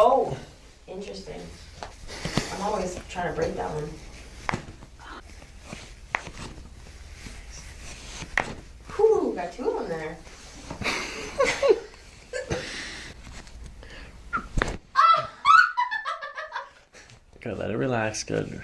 Oh, interesting. I'm always trying to break that one. Whew, got two of them there. Good, let it relax. Good.